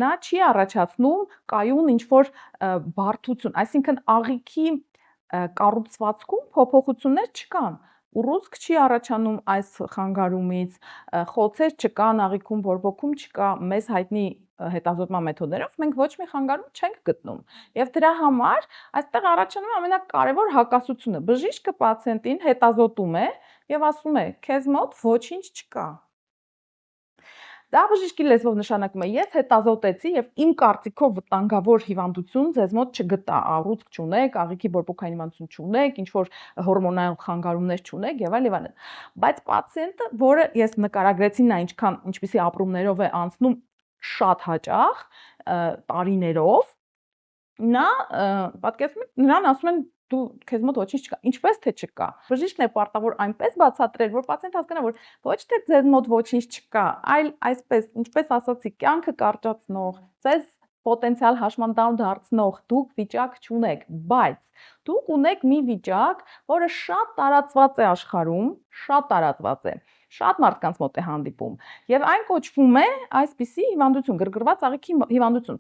նա չի առաջացնում կայուն ինչ-որ բարդություն, այսինքն աղիքի կառուցվածքում փոփոխություններ չկան, ուռուցք չի առաջանում այս խանգարումից, խոցեր չկան աղիքում, բորբոքում չկա, մեզ հայտնի հետազոտման մեթոդներով մենք ոչ մի խանգարում չենք գտնում եւ դրա համար այստեղ առաջանում է ամենակարևոր հակասությունը, բժիշկը պացիենտին հետազոտում է եւ ասում է քեզ մոտ ոչինչ չկա։ Դա բժշկի լեզվով նշանակում է ես հետազոտեցի եւ իմ կարծիքով վտանգավոր հիվանդություն ձեզ մոտ չգտա, առուցք չունեք, աղիքի բորբոքային հիվանդություն չունեք, ինչ որ հորմոնալ խանգարումներ չունեք եւ այլն։ Բայց պացիենտը, որը ես նկարագրեցի նա ինչպիսի ապրումներով է անցնում շատ հաճախ տարիներով, նա պատկերացնում եք նրան ասում են դու քեզ մոտ ոչինչ չկա, ինչպես թե չկա։ Բժիշկն է պարտավոր այնպես բացատրել, որ պացիենտը հասկանա, որ ոչ թե ձեզ մոտ ոչինչ չկա, այլ այսպես, ինչպես ասացի, կյանքը կարճացնող, ձեզ պոտենցիալ հաշմանդամ դարձնող դուք վիճակ չունեք, բայց դուք ունեք մի վիճակ, որը շատ տարածված է աշխարհում, շատ տարածված է, շատ մարդկանց մոտ է հանդիպում, եւ այն կոչվում է այսպիսի հիվանդություն, գրգռված աղիքի հիվանդություն։